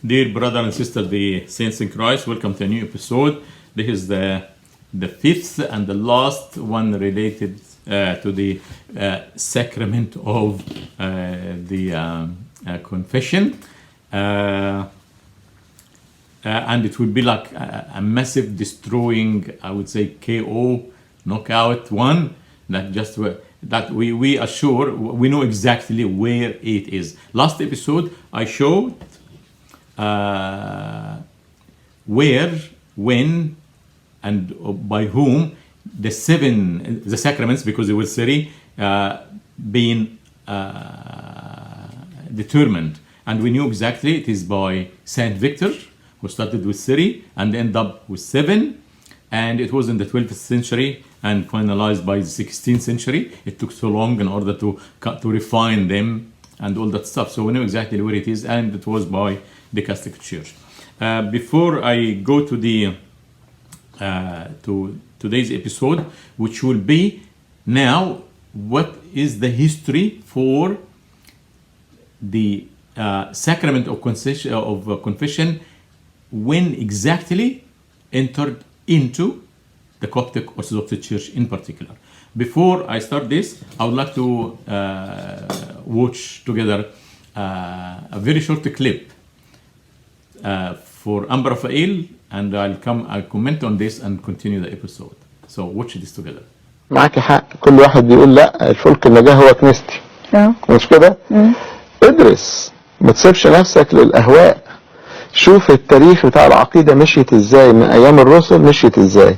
Dear brother and sister, the saints in Christ, welcome to a new episode. This is the fifth and the last one related to the sacrament of the confession. And it will be like a massive destroying, I would say, KO, knockout one, that we are sure, we know exactly where it is. Last episode, I showed where, when, and by whom the sacraments, because there were 30, being determined. And we knew exactly it is by Saint Victor, who started with 30 and ended up with 7. And it was in the 12th century and finalized by the 16th century. It took so long in order to refine them and all that stuff. So we know exactly where it is, and it was by the Catholic Church. Before I go to the to today's episode, which will be now, what is the history for the sacrament of confession, when exactly entered into the Coptic Orthodox Church in particular. Before I start this, I would like to watch together a very short clip for Amber Raphael, and I'll comment on this and continue the episode. So watch this together. معك حق، كل واحد بيقول لا الفلك النجاة هو كنيستي. مش كده؟ ادرس، ما تسيبش نفسك للأهواء. شوف التاريخ بتاع العقيدة مشيت ازاي، من ايام الرسل مشيت ازاي،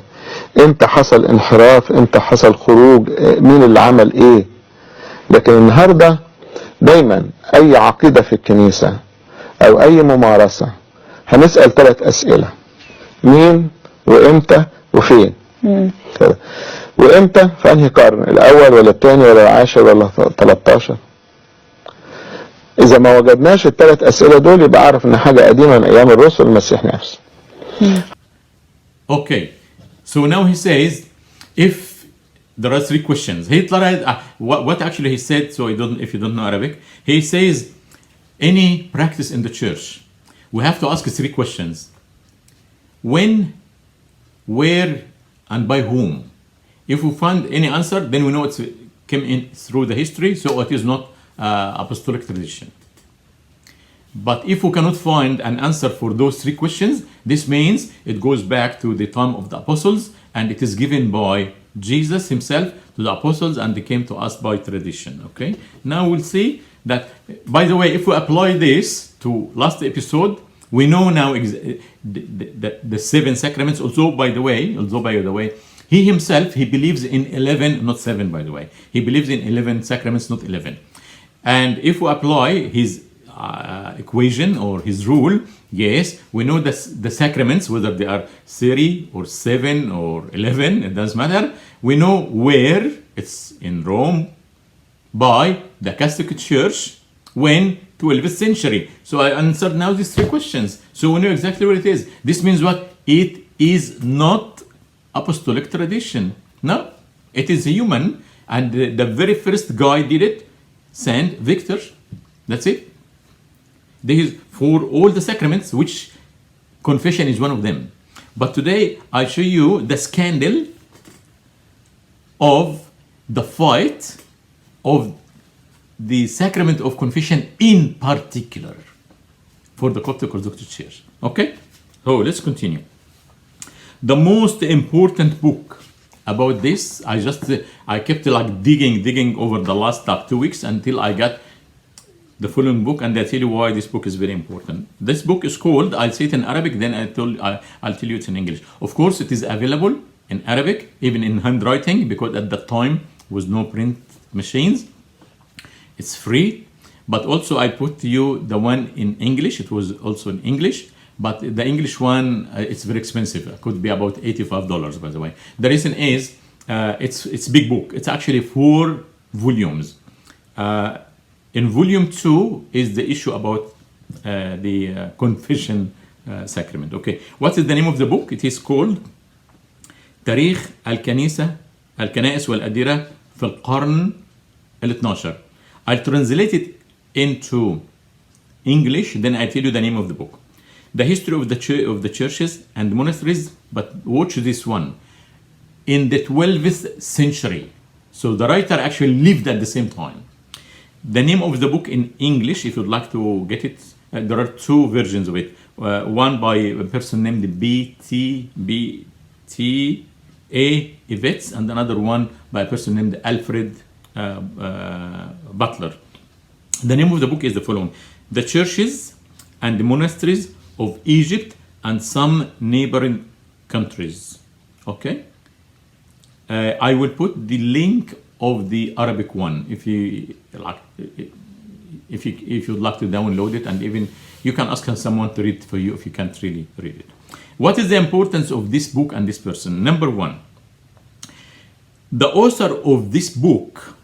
امتى حصل انحراف، امتى حصل خروج، مين اللي عمل ايه. لكن النهاردة دايما اي عقيدة في الكنيسة او اي ممارسة هنسأل 3 اسئلة: مين، وامتى، وفين. كده. وامتى في انهي قرن، الاول ولا الثاني ولا العاشر ولا 13. إذا ما وجدناش ال3 أسئلة دول يبقى أعرف إن حاجة قديمة من أيام الرسل المسيح نفسه. Okay, so now he says, if there are 3 questions, Hitler had, what actually he said, so if you don't know Arabic, he says, any practice in the church, we have to ask 3 questions: when, where, and by whom. If we find any answer, then we know it came in through the history, so it is not apostolic tradition. But if we cannot find an answer for those 3 questions, this means it goes back to the time of the apostles, and it is given by Jesus himself to the apostles, and they came to us by tradition. Okay, now we'll see that, by the way, if we apply this to last episode, we know now the 7 sacraments. Although by the way, he himself, he believes in 11, not 7, by the way. He believes in 11 sacraments, not 11. And if we apply his equation or his rule, yes, we know that the sacraments, whether they are 30 or 7 or 11, it doesn't matter. We know where, it's in Rome, by the Catholic Church, when 12th century. So I answered now these 3 questions. So we know exactly where it is. This means what? It is not apostolic tradition. No, it is human. And the very first guy did it, Saint Victor. That's it. This is for all the sacraments, which confession is one of them. But today I show you the scandal of the fight of the sacrament of confession in particular for the Coptic Orthodox Church. Okay? So let's continue. The most important book about this, I kept like digging over the last 2 weeks until I got the following book, and I'll tell you why this book is very important. This book is called, I'll say it in Arabic, then I'll tell you it's in English. Of course, it is available in Arabic, even in handwriting, because at that time was no print machines. It's free, but also I put to you the one in English. It was also in English, but the English one, it's very expensive. It could be about $85, by the way. The reason is, it's big book. It's actually 4 volumes. In volume 2 is the issue about the confession sacrament. Okay, what is the name of the book? It is called تاريخ الكنائس والأديرة في القرن ال-12. I'll translate it into English, then I tell you the name of the book. the history of the churches and monasteries, but watch this one, in the 12th century. So the writer actually lived at the same time. The name of the book in English, if you'd like to get it, there are two versions of it. One by a person named B.T.A. Evets, and another one by a person named Alfred Butler. The name of the book is the following: The Churches and the Monasteries of Egypt and Some Neighboring Countries. Okay? I will put the link of the Arabic one if you like, if you'd like to download it, and even you can ask someone to read it for you if you can't really read it. What is the importance of this book and this person? Number one, the author of this book,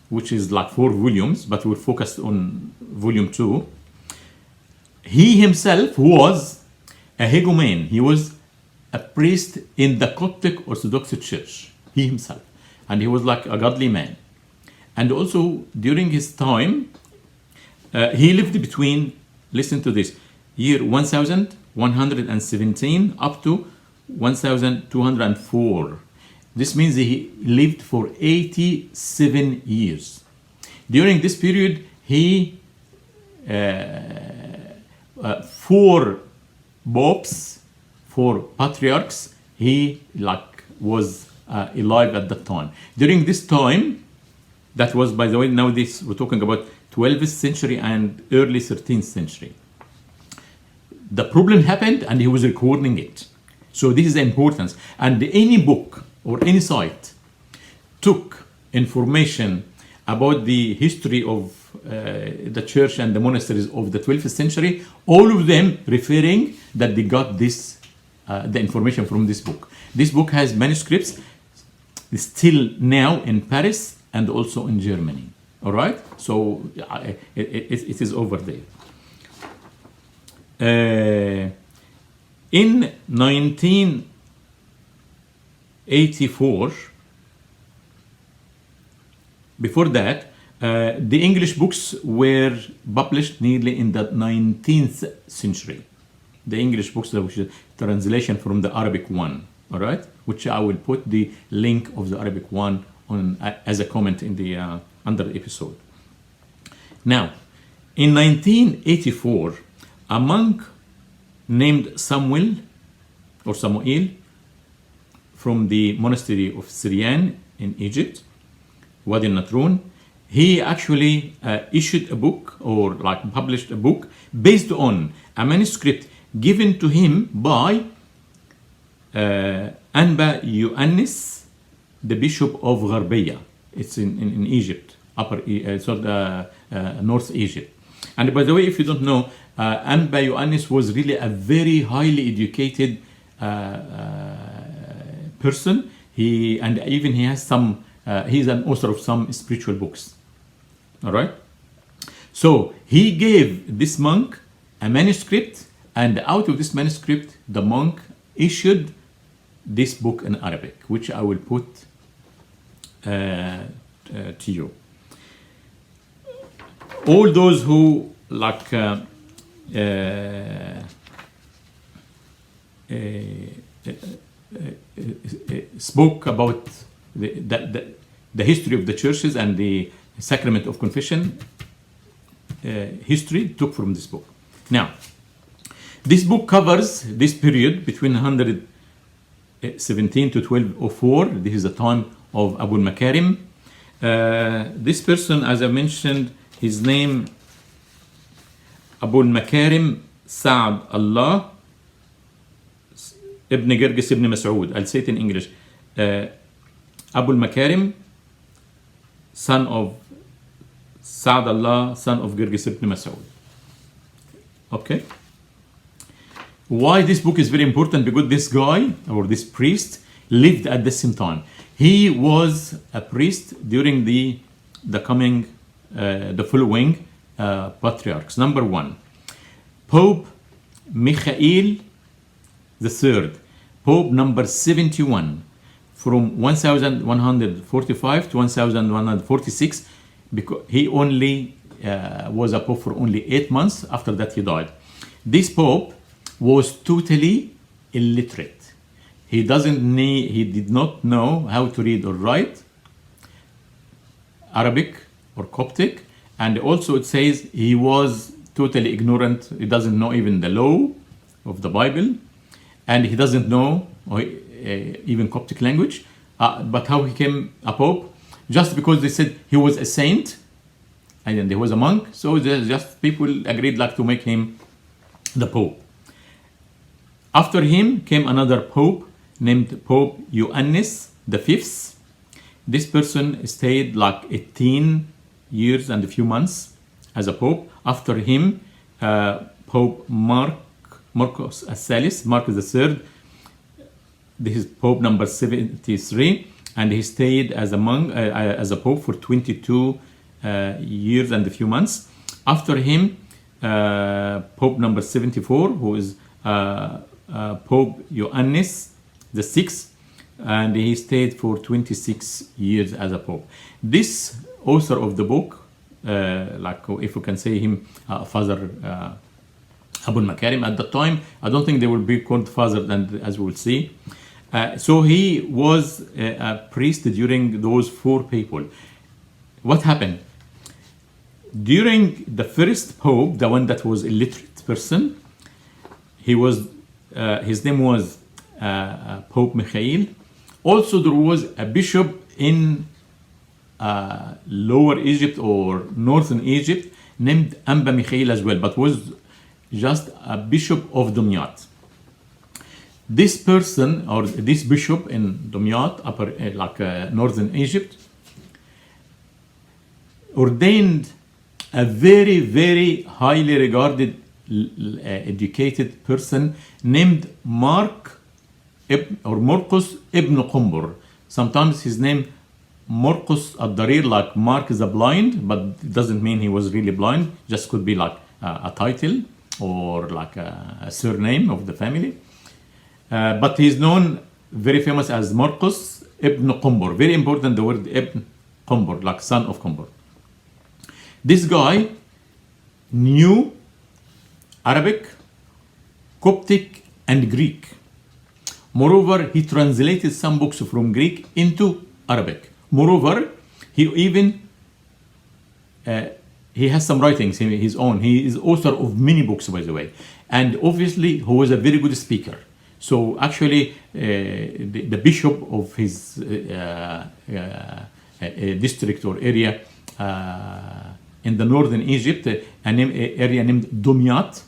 which is like 4 volumes, but we're focused on volume 2, he himself was a hegumen. He was a priest in the Coptic Orthodox Church, he himself. And he was like a godly man. And also during his time, he lived between, listen to this, year 1117 up to 1204. This means he lived for 87 years. During this period, he 4 popes, 4 patriarchs, he like was alive at that time. During this time, that was, by the way, now this we're talking about 12th century and early 13th century. The problem happened and he was recording it. So this is the importance. And any book or any site took information about the history of the church and the monasteries of the 12th century, all of them referring that they got this, the information from this book. This book has manuscripts still now in Paris and also in Germany. All right? So it is over there. In 1984, before that, the English books were published nearly in the 19th century. The English books, which is translation from the Arabic one, all right? Which I will put the link of the Arabic one on as a comment in the under the episode. Now, in 1984, a monk named Samuel from the monastery of Syrian in Egypt, Wadi al-Natrun, he actually issued a book, or like published a book based on a manuscript given to him by Anba Ioannis, the bishop of Gharbeya. It's in Egypt, North Egypt. And by the way, if you don't know, Anba Ioannis was really a very highly educated person. He has some. He's an author of some spiritual books. All right. So he gave this monk a manuscript, and out of this manuscript, the monk issued this book in Arabic, which I will put to you. All those who like spoke about the history of the churches and the Sacrament of Confession history took from this book. Now, this book covers this period between 117 to 1204. This is the time of Abu al-Makarim. This person, as I mentioned, his name Abu al-Makarim Sa'd Allah Ibn Girgis Ibn Mas'ud. I'll say it in English. Abu al-Makarim, son of Sa'd Allah, son of Girgis Ibn Mas'ud. Okay? Why this book is very important? Because this guy, or this priest, lived at the same time. He was a priest during the following patriarchs. Number 1, Pope Michael III, Pope number 71, from 1145 to 1146, because he only was a pope for only 8 months. After that he died. This pope was totally illiterate. He did not know how to read or write Arabic or Coptic, and also it says he was totally ignorant. He doesn't know even the law of the Bible, and he doesn't know even Coptic language. But how he became a pope? Just because they said he was a saint and then he was a monk, so just people agreed like to make him the pope. After him came another pope named Pope Ioannis V. This person stayed like 18 years and a few months as a pope. After him, Pope Morcos Mark III. This is Pope number 73, and he stayed as a monk, as a pope for 22 years and a few months. After him, Pope number 74, who is Pope Ioannis VI, and he stayed for 26 years as a pope. This author of the book, like if we can say him, Father Abu Makarim, at the time, I don't think they will be called father, and as we will see. So he was a priest during those 4 people. What happened? During the first pope, the one that was illiterate person, he was, his name was Pope Mikhail. Also, there was a bishop in Lower Egypt or Northern Egypt named Amba Mikhail as well, but was just a bishop of Dumyat. This person, or this bishop in Dumyat, Northern Egypt, ordained a very, very highly regarded, educated person named Morcos Ibn Kunbar. Sometimes his name Morcos ad-Darir, like Mark is a blind, but it doesn't mean he was really blind. Just could be like a title or like a surname of the family. But he's known, very famous as Morcos Ibn Kunbar. Very important, the word Ibn Kunbar, like son of Kunbar. This guy knew Arabic, Coptic, and Greek. Moreover, he translated some books from Greek into Arabic. Moreover, he even he has some writings his own. He is author of many books, by the way, and obviously he was a very good speaker. So actually, the bishop of his district or area in the northern Egypt, an area named Dumyat,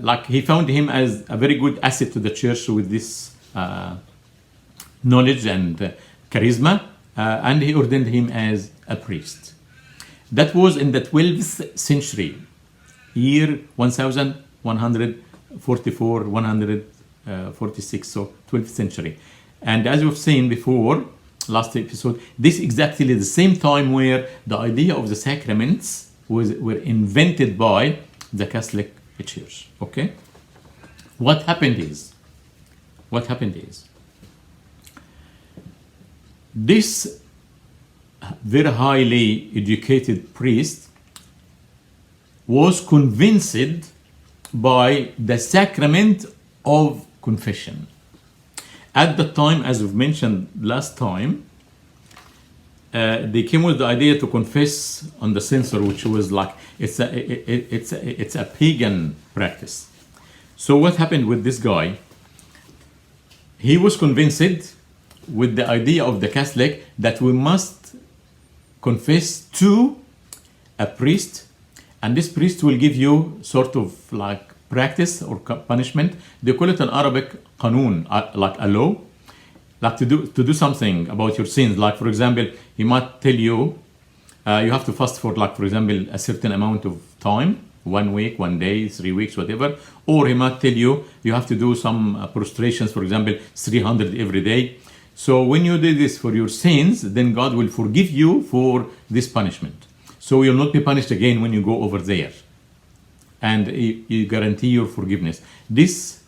like he found him as a very good asset to the church with this knowledge and charisma, and he ordained him as a priest. That was in the 12th century, year 1144, 146, so 12th century. And as we've seen before, last episode, this is exactly the same time where the idea of the sacraments were invented by the Catholic Church. Okay? What happened is, this very highly educated priest was convinced by the sacrament of confession. At the time, as we've mentioned last time, they came with the idea to confess on the censer, which was like it's a pagan practice. So what happened with this guy? He was convinced with the idea of the Catholic that we must confess to a priest, and this priest will give you sort of like practice or punishment. They call it in Arabic qanun, like a law, like to do something about your sins. Like for example, he might tell you you have to fast for, like for example, a certain amount of time, 1 week, 1 day, 3 weeks, whatever. Or he might tell you you have to do some prostrations, for example, 300 every day. So when you do this for your sins, then God will forgive you for this punishment. So you'll not be punished again when you go over there. And you guarantee your forgiveness. This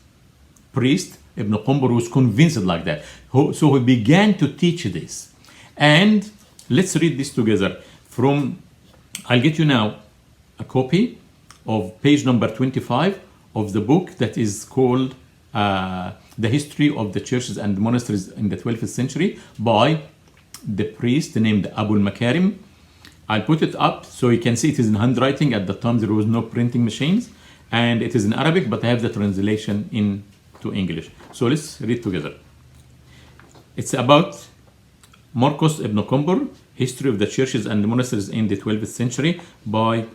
priest, Ibn Kunbar, was convinced like that. So he began to teach this. And let's read this together. I'll get you now a copy of page number 25 of the book that is called The History of the Churches and Monasteries in the 12th Century by the priest named Abu al-Makarim. I'll put it up so you can see it is in handwriting. At the time there was no printing machines, and it is in Arabic, but I have the translation into English. So let's read together. It's about Morcos Ibn Kunbar, History of the Churches and Monasteries in the 12th Century by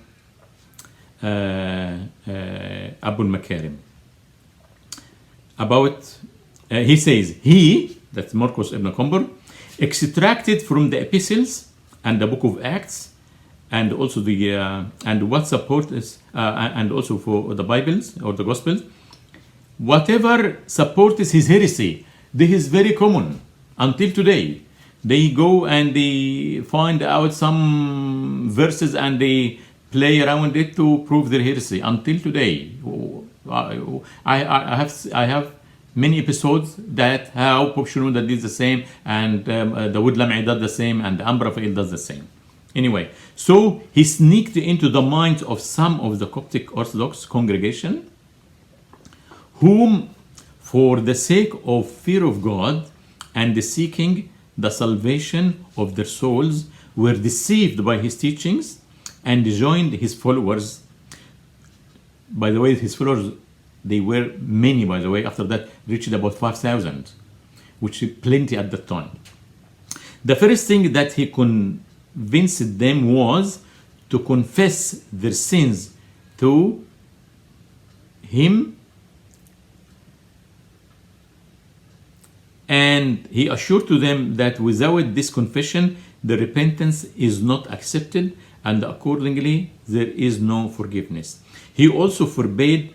Abu al-Makarim. He says, that's Morcos Ibn Kunbar, extracted from the epistles and the book of Acts, and also and what support is, and also for the Bibles or the Gospels, whatever supports his heresy. This is very common until today. They go and they find out some verses and they play around it to prove their heresy until today. I have many episodes that how Pope Shenouda did the same, and the Wood Lam'i does the same, and the Amber Raphael does the same. Anyway, so he sneaked into the minds of some of the Coptic Orthodox congregation, whom, for the sake of fear of God and seeking the salvation of their souls, were deceived by his teachings and joined his followers. By the way, his followers, they were many, by the way, after that reached about 5,000, which is plenty at that time. The first thing that he convinced them was to confess their sins to him, and he assured to them that without this confession, the repentance is not accepted, and accordingly, there is no forgiveness. He also forbade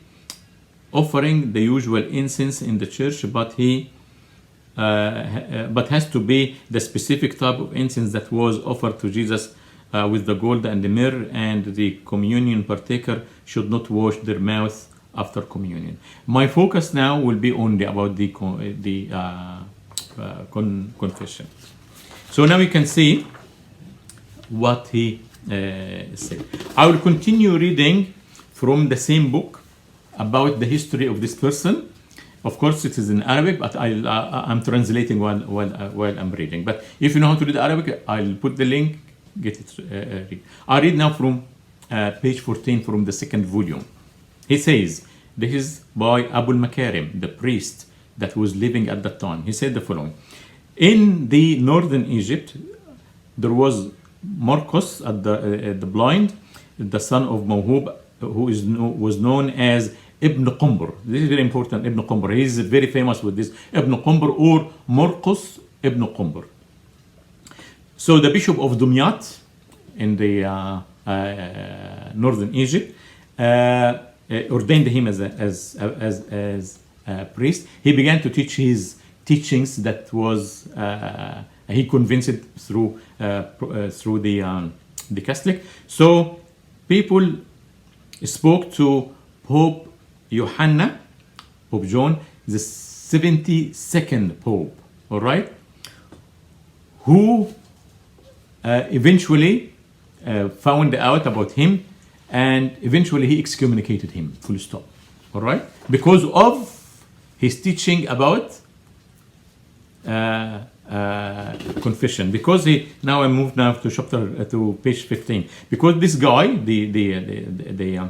offering the usual incense in the church, but has to be the specific type of incense that was offered to Jesus with the gold and the myrrh, and the communion partaker should not wash their mouth after communion. My focus now will be only about the confession. So now we can see what he said. I will continue reading from the same book about the history of this person. Of course, it is in Arabic, but I'm translating while I'm reading. But if you know how to read Arabic, I'll put the link, get it. Read. I read now from page 14 from the second volume. He says, this is by Abu al-Makarim, the priest that was living at that time. He said the following: in the northern Egypt, there was Morcos the blind, the son of Mawhub, who was known as Ibn Kunbar. This is very important, Ibn Kunbar. He is very famous with this, Ibn Kunbar or Morcos Ibn Kunbar. So the bishop of Dumyat in the northern Egypt ordained him as a priest. He began to teach his teachings that was he convinced through the Catholic. So people spoke to Pope Johanna, Pope John, the 72nd Pope, all right, who eventually found out about him, and eventually he excommunicated him, full stop, all right, because of his teaching about confession. Because now I move now to to page 15. Because this guy, the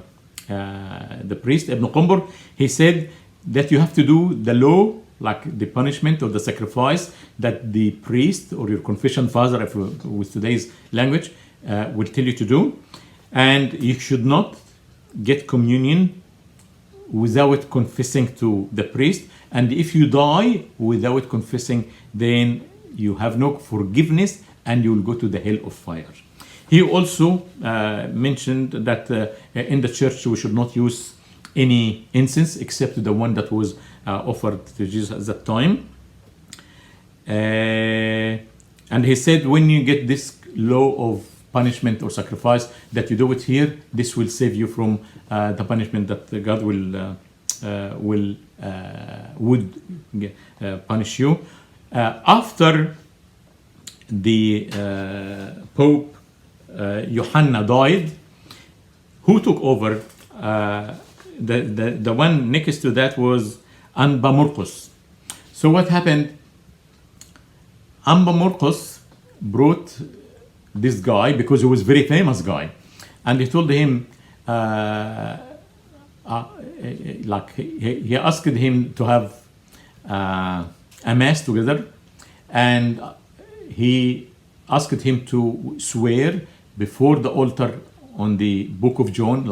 priest Ibn Kunbar, he said that you have to do the law, like the punishment or the sacrifice that the priest or your confession father, if with today's language, will tell you to do, and you should not get communion without confessing to the priest. And if you die without confessing, then you have no forgiveness and you will go to the hell of fire. He also mentioned that in the church we should not use any incense except the one that was offered to Jesus at that time. And he said, when you get this law of punishment or sacrifice, that you do it here, this will save you from the punishment that God would punish you. After the Pope Johanna died, who took over the one next to that was Morcos. So what happened? Morcos brought this guy because he was a very famous guy, and he told him, like he asked him to have a mass together, and he asked him to swear before the altar on the book of John,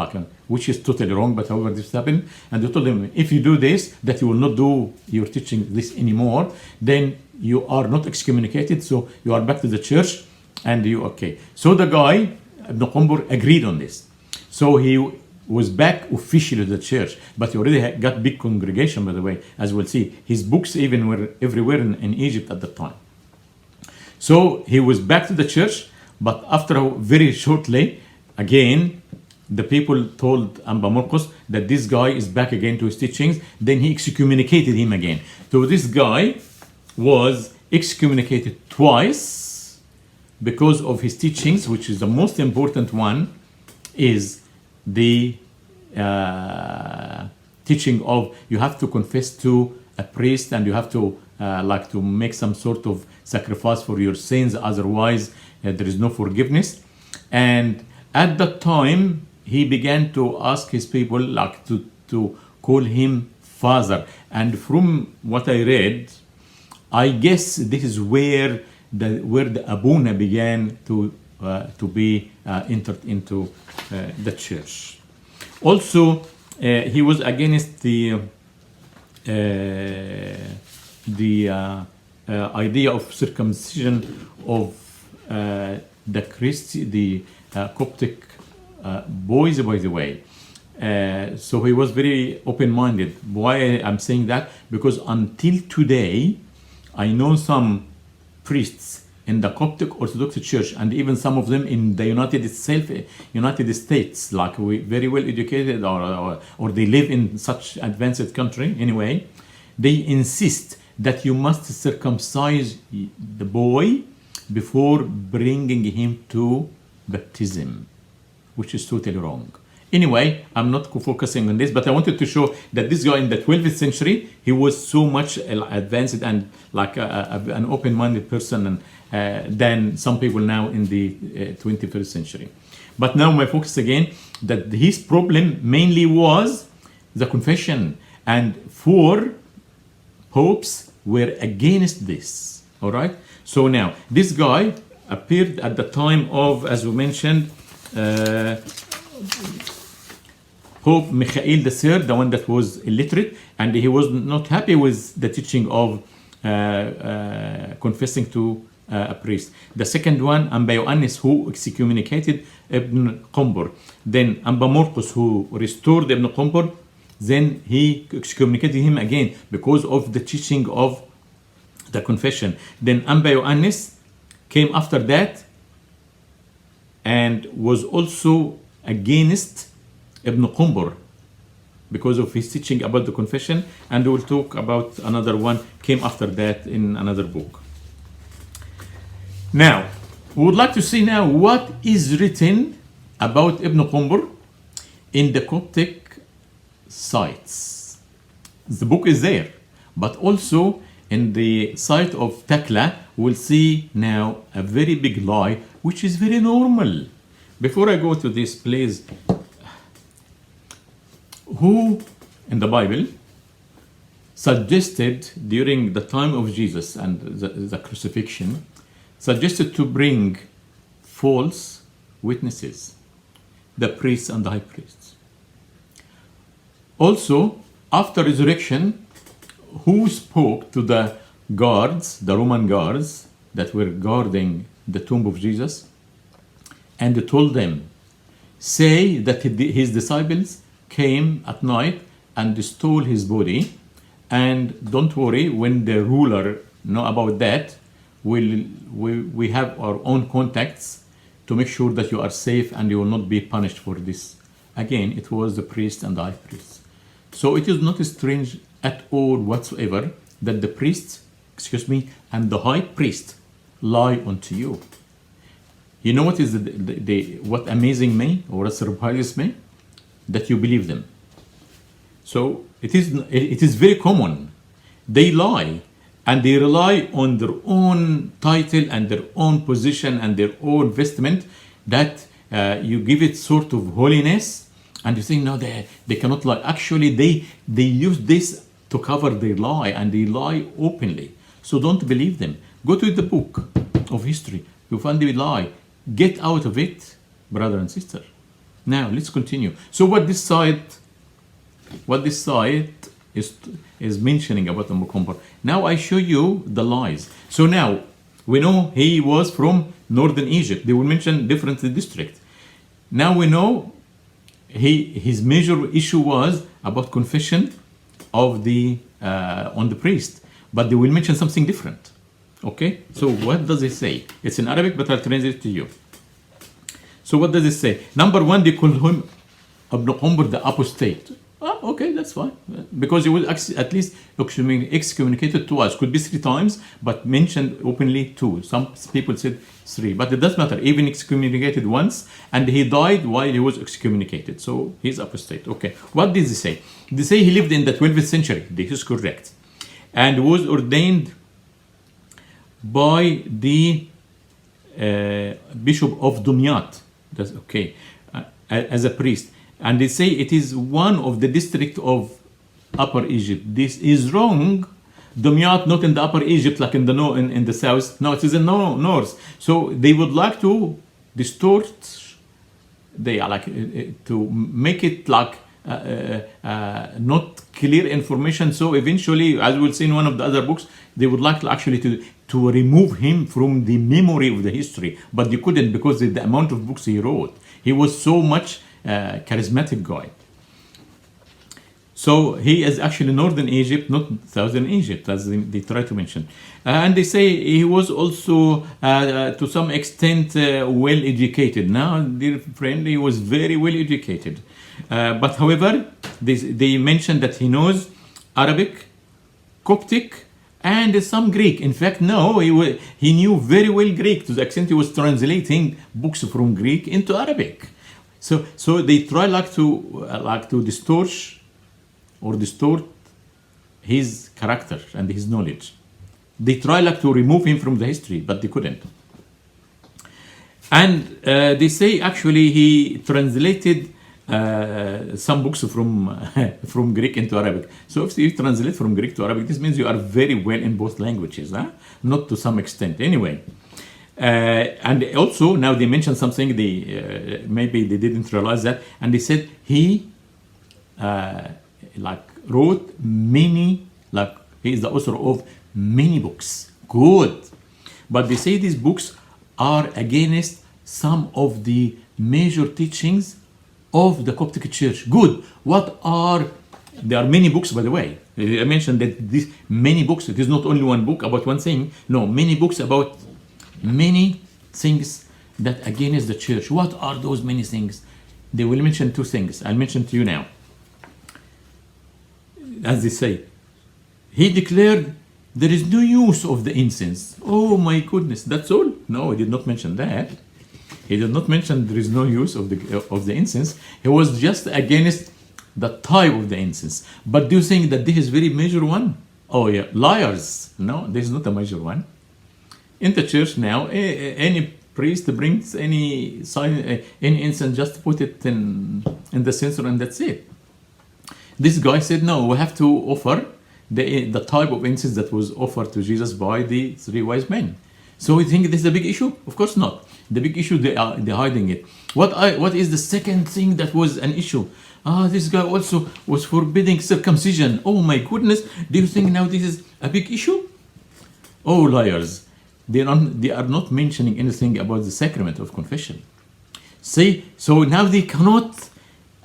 which is totally wrong, but however this happened. And they told him, if you do this, that you will not do your teaching this anymore, then you are not excommunicated, so you are back to the church, and you okay. So the guy, Ibn Kunbar, agreed on this. So he was back officially to the church, but he already got big congregation, by the way, as we'll see. His books even were everywhere in Egypt at the time. So he was back to the church, but after very shortly, again, the people told Morcos that this guy is back again to his teachings. Then he excommunicated him again. So this guy was excommunicated twice because of his teachings, which is the most important one, is the teaching of you have to confess to a priest, and you have to to make some sort of sacrifice for your sins, otherwise there is no forgiveness. And at that time he began to ask his people to call him father, and from what I read, I guess this is where the Abuna began to be entered into the church. Also, he was against the idea of circumcision of the Coptic boys, by the way. So he was very open-minded. Why I'm saying that? Because until today, I know some priests in the Coptic Orthodox Church, and even some of them in the United States, like very well educated, or they live in such advanced country anyway, they insist that you must circumcise the boy before bringing him to baptism, which is totally wrong. Anyway, I'm not focusing on this, but I wanted to show that this guy in the 12th century, he was so much advanced and like an open-minded person than some people now in the 21st century. But now my focus again, that his problem mainly was the confession, and 4 popes were against this. All right. So now this guy appeared at the time of, as we mentioned, Pope Michael III, the one that was illiterate, and he was not happy with the teaching of confessing to a priest. The second one, Ioannis, who excommunicated Ibn Kunbar. Then Morcos, who restored Ibn Kunbar. Then he excommunicated him again because of the teaching of the confession. Then Ioannis came after that and was also against Ibn Kunbar because of his teaching about the confession, and we will talk about another one came after that in another book. Now, we would like to see now what is written about Ibn Kunbar in the Coptic sites. The book is there, but also in the site of Takla, we'll see now a very big lie, which is very normal. Before I go to this, please, who in the Bible suggested during the time of Jesus and the crucifixion, suggested to bring false witnesses, the priests and the high priests? Also, after resurrection, who spoke to the guards, the Roman guards that were guarding the tomb of Jesus, and told them, say that his disciples came at night and stole his body, and don't worry, when the ruler know about that, we have our own contacts to make sure that you are safe and you will not be punished for this. Again, it was the priest and the high priest. So it is not strange at all whatsoever that the priests, and the high priest lie unto you. You know what is what amazing me or what surprises me? That you believe them. So it is very common. They lie, and they rely on their own title and their own position and their own vestment, that you give it sort of holiness, and you think, no, they cannot lie. Actually, they use this to cover their lie, and they lie openly. So don't believe them. Go to the book of history. You find they lie. Get out of it, brother and sister. Now let's continue. So what this site is mentioning about the Kunbar. Now I show you the lies. So now we know he was from northern Egypt. They will mention different districts. Now we know his major issue was about confession of the on the priest, but they will mention something different. Okay, so what does it say? It's in Arabic, but I'll translate it to you. So what does it say? Number one, they call him Ibn Kunbar the apostate. Okay, that's fine. Because he was at least excommunicated twice. Could be 3 times, but mentioned openly 2. Some people said 3, but it doesn't matter. Even excommunicated once, and he died while he was excommunicated. So he's apostate. Okay, what did they say? They say he lived in the 12th century. This is correct. And was ordained by the Bishop of Dumyat. That's okay, as a priest. And they say it is one of the district of Upper Egypt. This is wrong. Dumyat not in the Upper Egypt like in the in the south. No, it is in the north. So they would like to distort. They are like to make it like not clear information. So eventually, as we'll see in one of the other books, they would like to actually to remove him from the memory of the history, but they couldn't because of the amount of books he wrote. He was so much charismatic guy. So he is actually northern Egypt, not southern Egypt, as they try to mention. And they say he was also, to some extent, well educated. Now, dear friend, he was very well educated. But however, they mentioned that he knows Arabic, Coptic, and some Greek. In fact, no, he knew very well Greek, to the extent he was translating books from Greek into Arabic. So they try like to distort his character and his knowledge. They try like to remove him from the history, but they couldn't. And they say actually he translated some books from Greek into Arabic. So if you translate from Greek to Arabic, this means you are very well in both languages, huh? Not to some extent. Anyway. And also now they mentioned something maybe they didn't realize that, and they said he wrote many, he is the author of many books. Good. But they say these books are against some of the major teachings of the Coptic Church. Good. There are many books, by the way. I mentioned that these many books, it is not only one book about one thing. No, many books about many things that against the church. What are those many things? They will mention 2 things. I'll mention to you now. As they say, he declared there is no use of the incense. Oh my goodness, that's all? No, he did not mention that. He did not mention there is no use of the incense. He was just against the type of the incense. But do you think that this is very major one? Oh yeah, liars. No, this is not a major one. In the church now, any priest brings any incense, just put it in the censer and that's it. This guy said, no, we have to offer the type of incense that was offered to Jesus by the 3 wise men. So we think this is a big issue? Of course not. The big issue, they're hiding it. What is the second thing that was an issue? This guy also was forbidding circumcision. Oh my goodness, do you think now this is a big issue? Oh, liars. They are not mentioning anything about the sacrament of confession. See, so now they cannot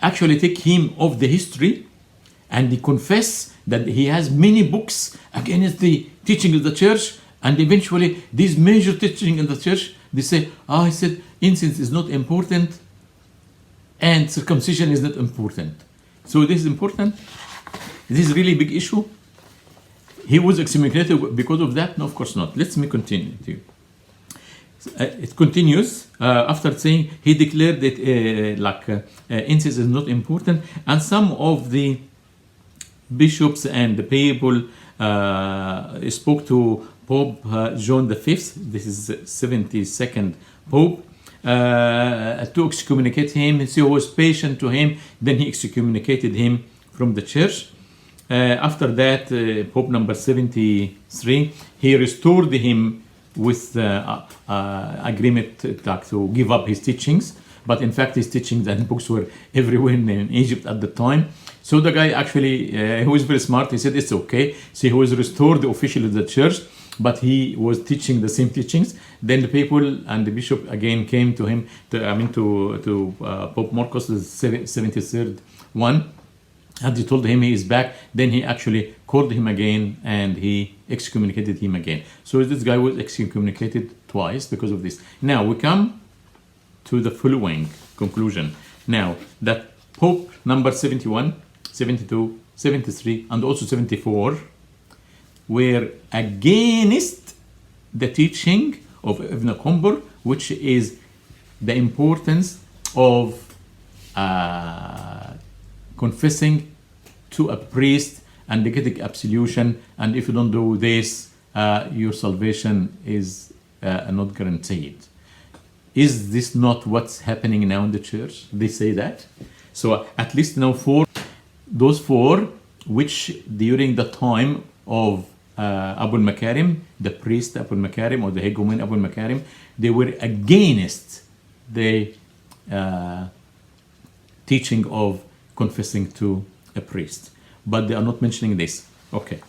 actually take him off the history, and they confess that he has many books against the teaching of the church, and eventually these major teaching in the church, they say, he said incense is not important and circumcision is not important. So this is important? This is really a big issue? He was excommunicated because of that? No, of course not. Let me continue. It continues after saying he declared that incense is not important, and some of the bishops and the people spoke to Pope John V. This is the 72nd Pope. To excommunicate him. So he was patient to him. Then he excommunicated him from the church. After that, Pope number 73, he restored him with agreement to give up his teachings. But in fact, his teachings and books were everywhere in Egypt at the time. So the guy actually, he was very smart. He said, it's okay. So he was restored officially to the church, but he was teaching the same teachings. Then the people and the bishop again came to him, to Pope Morcos, the 73rd one. And he told him he is back. Then he actually called him again and he excommunicated him again. So this guy was excommunicated twice because of this. Now we come to the following conclusion. Now that Pope number 71, 72, 73, and also 74 were against the teaching of Ibn Kunbar, which is the importance of confessing to a priest and getting absolution, and if you don't do this, your salvation is not guaranteed. Is this not what's happening now in the church? They say that. So at least now those four, which during the time of Abu al-Makarim, the priest Abu al-Makarim or the hegumen Abu al-Makarim, they were against the teaching of confessing to a priest. But they are not mentioning this. Okay.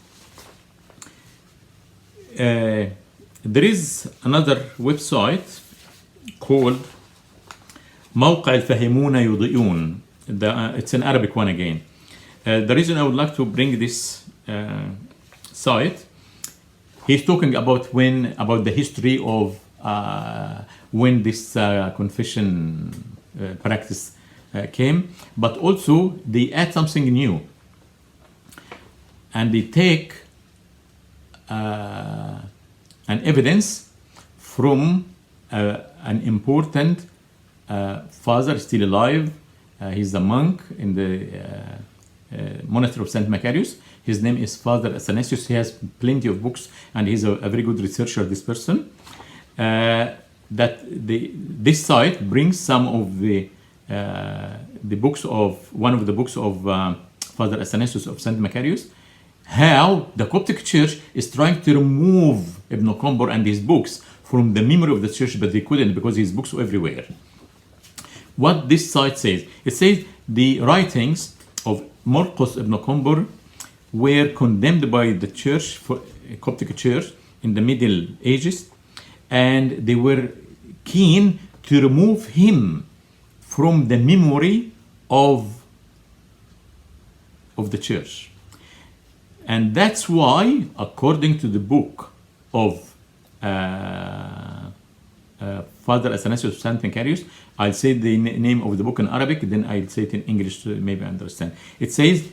There is another website called موقع الفاهمون يضيئون. It's an Arabic one again. The reason I would like to bring this site, he's talking about the history of when this confession practice came, but also they add something new, and they take an evidence from an important father still alive. He's a monk in the monastery of St. Macarius. His name is Father Athanasius. He has plenty of books and he's a very good researcher, this person. This site brings some of the books of one of the books of Father Athanasius of St. Macarius, how the Coptic Church is trying to remove Ibn Kunbar and his books from the memory of the church, but they couldn't because his books were everywhere. What this site says, it says the writings of Morcos Ibn Kunbar were condemned by the church, for Coptic Church, in the Middle Ages, and they were keen to remove him from the memory of the church. And that's why, according to the book of Father Athanasius of St. Macarius, I'll say the name of the book in Arabic, then I'll say it in English to maybe understand. It says,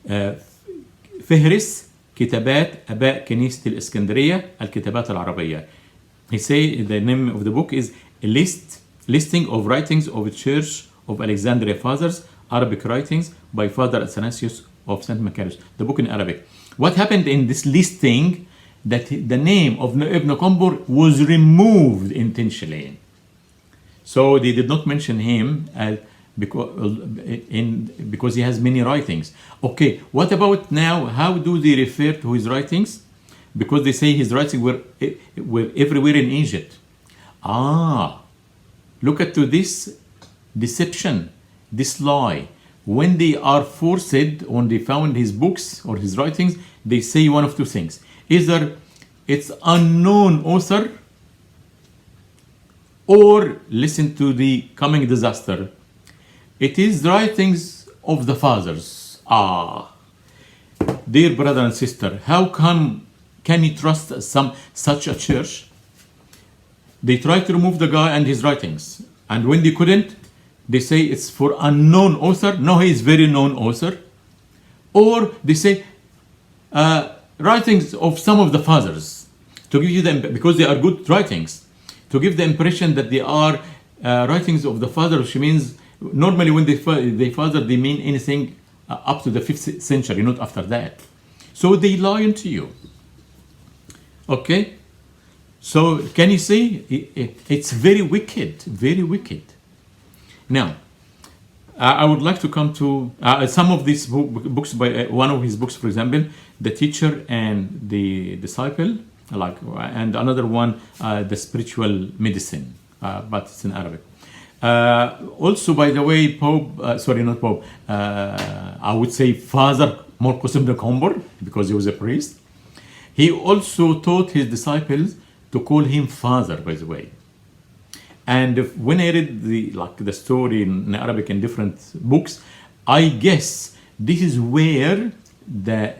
فهرس كتابات أباء كنيسة الإسكندرية الكتابات العربية. He say the name of the book is a listing of writings of the Church of Alexandria Fathers, Arabic writings by Father Athanasius of St. Macarius. The book in Arabic. What happened in this listing? That the name of Ibn Kunbar was removed intentionally. So they did not mention him because he has many writings. Okay, what about now? How do they refer to his writings? Because they say his writings were everywhere in Egypt. Look at this deception, this lie. When they are forced, when they found his books or his writings, they say one of two things. Either it's unknown author, or listen to the coming disaster. It is writings of the fathers. Dear brother and sister, how can you trust such a church? They try to remove the guy and his writings, and when they couldn't, they say it's for unknown author. No, he is very known author. Or they say writings of some of the fathers, to give you them, because they are good writings, to give the impression that they are writings of the father, which means normally when they father, they mean anything up to the 5th century, not after that. So they lie to you. Okay? So can you see? It's very wicked, very wicked. Now, I would like to come to some of these books by one of his books, for example, The Teacher and the Disciple, and another one, The Spiritual Medicine, but it's in Arabic. Also, by the way, I would say Father Morcos Ibn Kunbar, because he was a priest. He also taught his disciples to call him Father, by the way. And when I read the story in Arabic in different books, I guess this is where the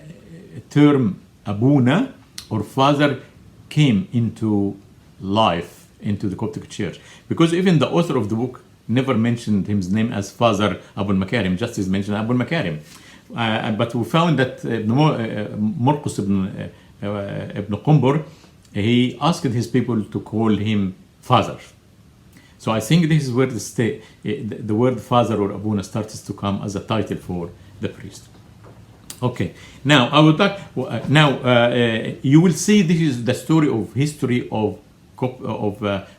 term Abuna or Father came into life, into the Coptic Church. Because even the author of the book never mentioned his name as Father Abu Makarim, just as mentioned Abu Makarim. But we found that Morcos Ibn Kunbar, he asked his people to call him Father. So I think this is where the word Father or Abuna starts to come as a title for the priest. Okay, now I would like you will see this is the story of history of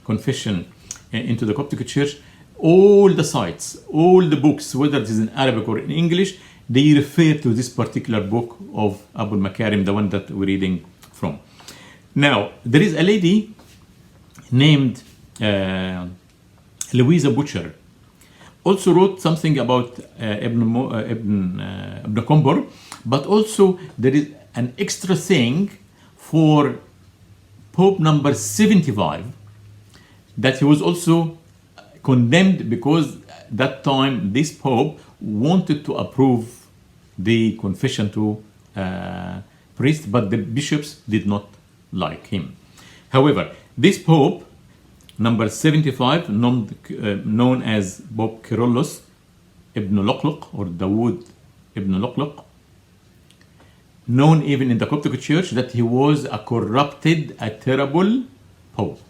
confession into the Coptic Church. All the sites, all the books, whether it is in Arabic or in English, they refer to this particular book of Abu Makarim, the one that we're reading from. Now, there is a lady named Louisa Butcher, also wrote something about Ibn Kunbar, but also there is an extra thing for Pope number 75, that he was also condemned because that time this Pope wanted to approve the confession to priests, but the bishops did not like him. However, this Pope number 75, known as Pope Kyrillos Ibn Luqluq or Dawood Ibn Luqluq, known even in the Coptic Church that he was a corrupted, a terrible Pope.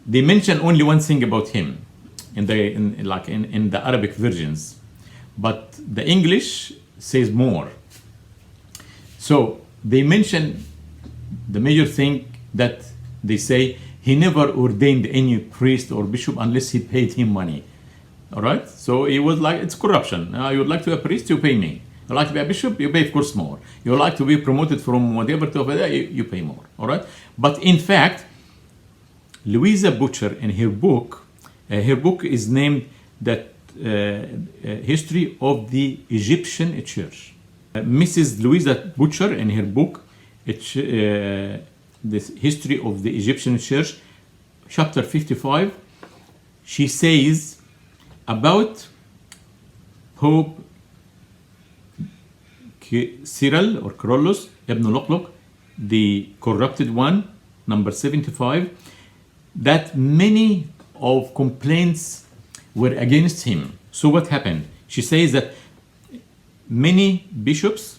They mention only one thing about him in the Arabic versions, but the English says more. So they mention the major thing that they say, he never ordained any priest or bishop unless he paid him money. All right? So he was like, it's corruption. You would like to be a priest, you pay me. You like to be a bishop, you pay, of course, more. You would like to be promoted from whatever to over there, you pay more. All right? But in fact, Louisa Butcher, in her book is named that History of the Egyptian Church. Mrs. Louisa Butcher, in her book, this History of the Egyptian Church, chapter 55, she says about Pope Cyril or Kyrillos Ibn Luqluq, the corrupted one, number 75, that many of complaints were against him. So what happened? She says that many bishops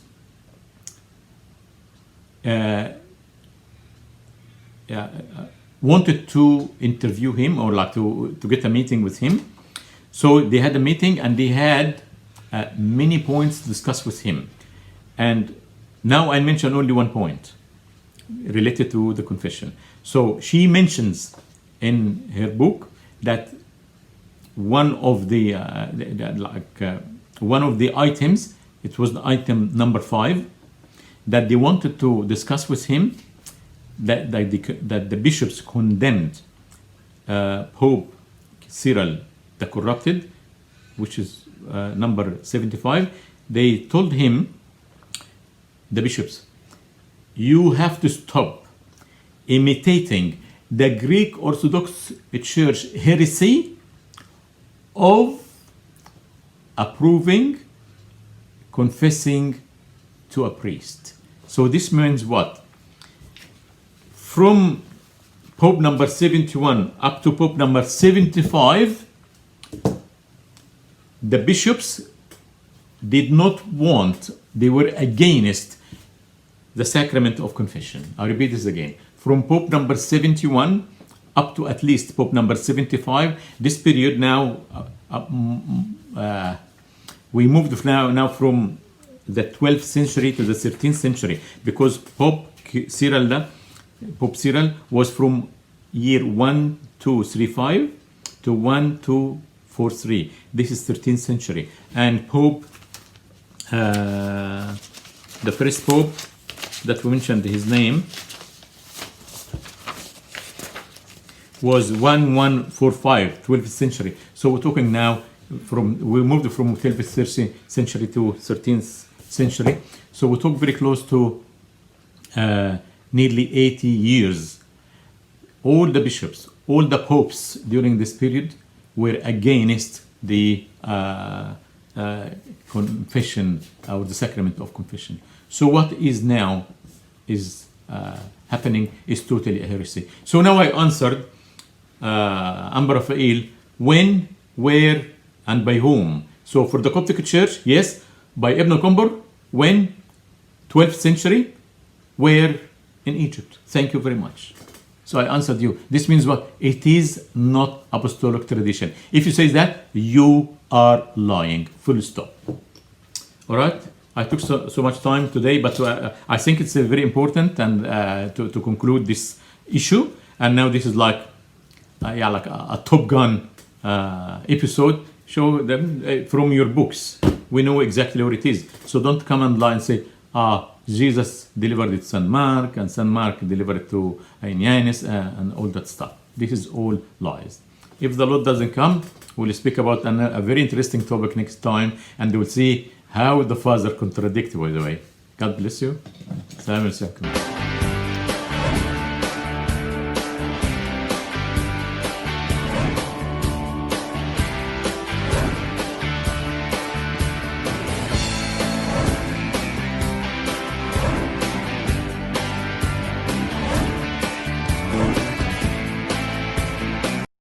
wanted to interview him or like to get a meeting with him. So they had a meeting and they had many points to discuss with him. And now I mention only one point related to the confession. So she mentions in her book that one of the items, it was the item number 5, that they wanted to discuss with him, that the bishops condemned Pope Cyril the corrupted, which is number 75. They told him, the bishops, you have to stop imitating the Greek Orthodox Church heresy of approving confessing to a priest. So this means what? From Pope number 71 up to Pope number 75, the bishops did not want, they were against the sacrament of confession. I repeat this again. From Pope number 71 up to at least Pope number 75, this period now we moved now from the 12th century to the 13th century, because Pope Cyril was from year 1235 to 1243. This is 13th century. And Pope, the first Pope that we mentioned his name was 1145, 12th century. So we're talking now we moved from 12th century to 13th century. So we talk very close to nearly 80 years. All the bishops, all the popes during this period were against the confession or the sacrament of confession. So what is now happening is totally a heresy. So now I answered Amber Raphael, when, where, and by whom. So for the Coptic Church, yes, by Ibn Kunbar. When? 12th century. Where? In Egypt. Thank you very much. So I answered you. This means what? It is not apostolic tradition. If you say that, you are lying. Full stop. All right? I took so much time today, but I think it's very important and to conclude this issue. And now this is like a Top Gun episode. Show them from your books. We know exactly what it is. So don't come and lie and say, Jesus delivered it to St. Mark, and St. Mark delivered it to Irenaeus, and all that stuff. This is all lies. If the Lord doesn't come, we'll speak about a very interesting topic next time, and we'll see how the Father contradicts, by the way. God bless you. Salam alaikum.